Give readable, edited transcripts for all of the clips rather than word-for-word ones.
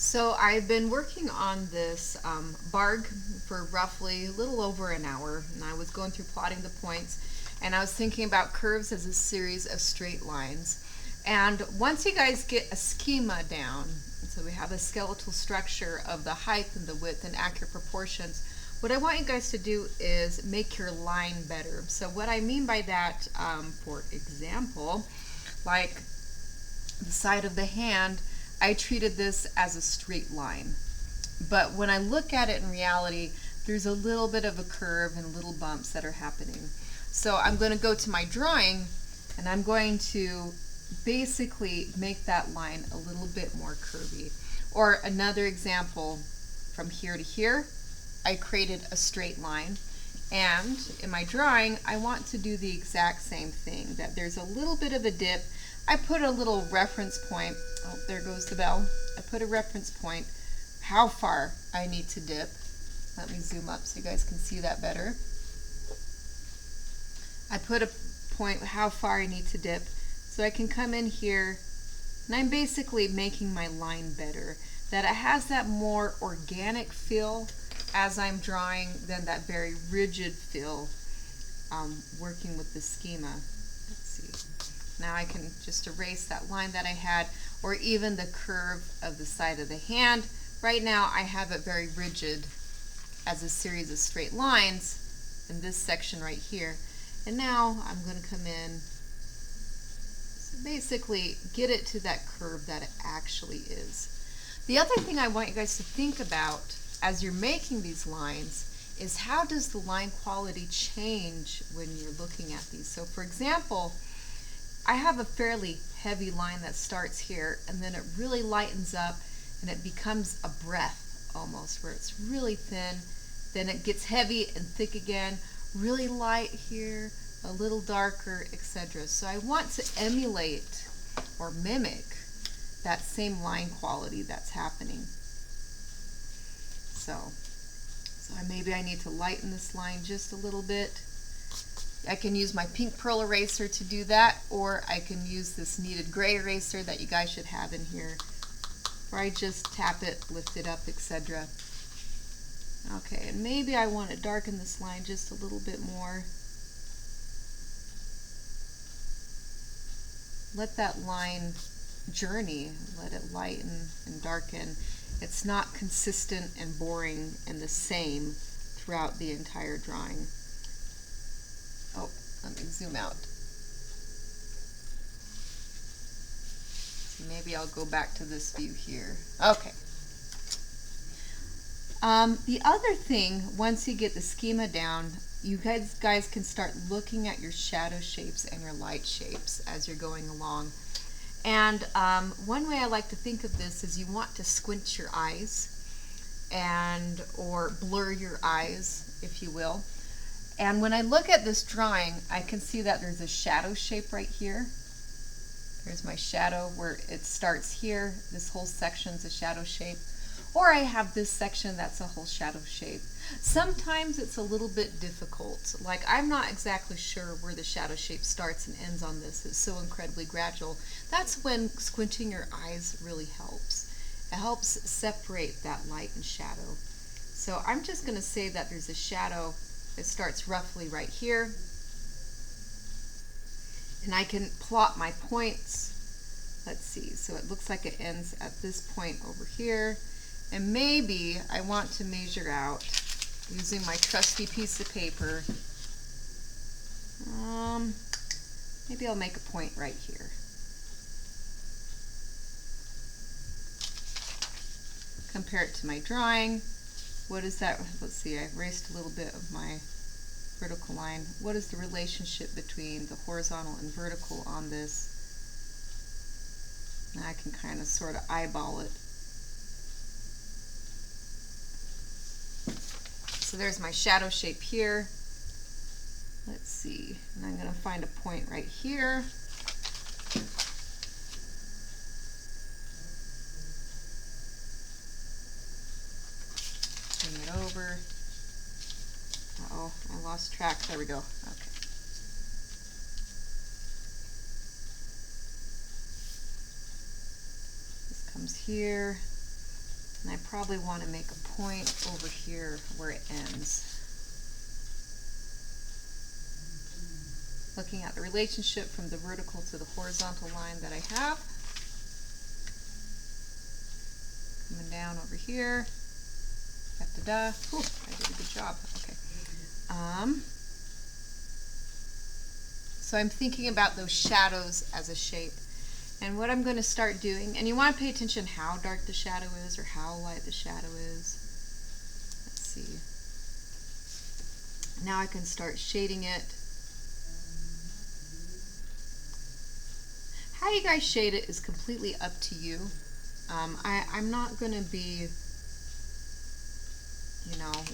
So I've been working on this Bargue for roughly a little over an hour, and I was going through plotting the points, and I was thinking about curves as a series of straight lines. And once you guys get a schema down, so we have a skeletal structure of the height and the width and accurate proportions, what I want you guys to do is make your line better. So what I mean by that, for example, like the side of the hand, I treated this as a straight line. But when I look at it in reality, there's a little bit of a curve and little bumps that are happening. So I'm going to go to my drawing and I'm going to basically make that line a little bit more curvy. Or another example, from here to here, I created a straight line. And in my drawing, I want to do the exact same thing, that there's a little bit of a dip. I put a little reference point. Oh, there goes the bell. I put a reference point, how far I need to dip. Let me zoom up so you guys can see that better. I put a point how far I need to dip so I can come in here, and I'm basically making my line better, that it has that more organic feel as I'm drawing than that very rigid feel working with the schema. Let's see. Now I can just erase that line that I had, or even the curve of the side of the hand. Right now I have it very rigid as a series of straight lines in this section right here. And now I'm going to come in, so basically get it to that curve that it actually is. The other thing I want you guys to think about as you're making these lines is, how does the line quality change when you're looking at these? So for example, I have a fairly heavy line that starts here and then it really lightens up and it becomes a breath almost, where it's really thin, then it gets heavy and thick again, really light here, a little darker, etc. So I want to emulate or mimic that same line quality that's happening. So maybe I need to lighten this line just a little bit. I can use my pink pearl eraser to do that, or I can use this kneaded gray eraser that you guys should have in here, where I just tap it, lift it up, etc. Okay, and maybe I want to darken this line just a little bit more. Let that line journey, let it lighten and darken. It's not consistent and boring and the same throughout the entire drawing. Oh, let me zoom out. So maybe I'll go back to this view here. Okay. The other thing, once you get the schema down, you guys can start looking at your shadow shapes and your light shapes as you're going along. And one way I like to think of this is, you want to squint your eyes or blur your eyes, if you will. And when I look at this drawing, I can see that there's a shadow shape right here. There's my shadow where it starts here. This whole section's a shadow shape. Or I have this section that's a whole shadow shape. Sometimes it's a little bit difficult. Like, I'm not exactly sure where the shadow shape starts and ends on this. It's so incredibly gradual. That's when squinting your eyes really helps. It helps separate that light and shadow. So I'm just going to say that there's a shadow that starts roughly right here. And I can plot my points. Let's see. So it looks like it ends at this point over here. And maybe I want to measure out, using my trusty piece of paper, maybe I'll make a point right here. Compare it to my drawing. What is that? Let's see, I erased a little bit of my vertical line. What is the relationship between the horizontal and vertical on this? Now I can kind of sort of eyeball it. So there's my shadow shape here. Let's see, and I'm going to find a point right here. Bring it over. Uh-oh, I lost track. There we go. Okay. This comes here. And I probably want to make a point over here where it ends. Looking at the relationship from the vertical to the horizontal line that I have. Coming down over here. Da-da-da. Ooh, I did a good job. Okay. So I'm thinking about those shadows as a shape. And what I'm going to start doing, and you want to pay attention how dark the shadow is or how light the shadow is. Let's see. Now I can start shading it. How you guys shade it is completely up to you. I'm not going to be,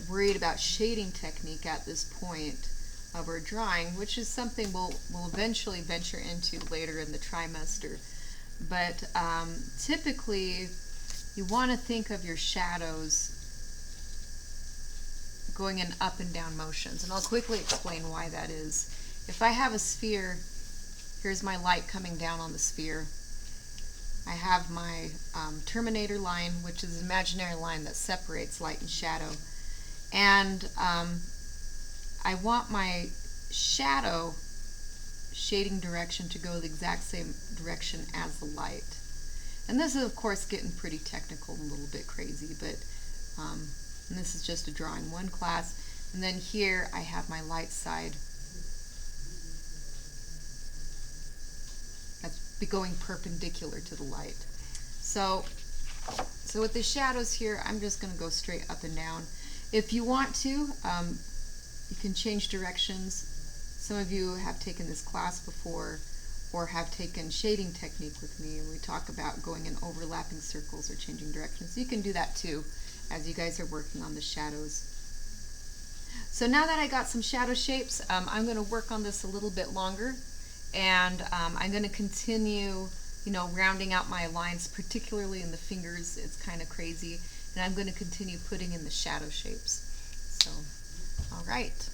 worried about shading technique at this point of our drawing, which is something we'll eventually venture into later in the trimester. But typically, you want to think of your shadows going in up and down motions, and I'll quickly explain why that is. If I have a sphere, here's my light coming down on the sphere. I have my terminator line, which is an imaginary line that separates light and shadow. And I want my shadow shading direction to go the exact same direction as the light. And this is, of course, getting pretty technical and a little bit crazy, but and this is just a drawing one class. And then here I have my light side that's going perpendicular to the light. So with the shadows here, I'm just going to go straight up and down. If you want to, you can change directions. Some of you have taken this class before or have taken shading technique with me, and we talk about going in overlapping circles or changing directions. You can do that too as you guys are working on the shadows. So now that I got some shadow shapes, I'm going to work on this a little bit longer, and I'm going to continue rounding out my lines, particularly in the fingers. It's kind of crazy, and I'm going to continue putting in the shadow shapes. So, all right.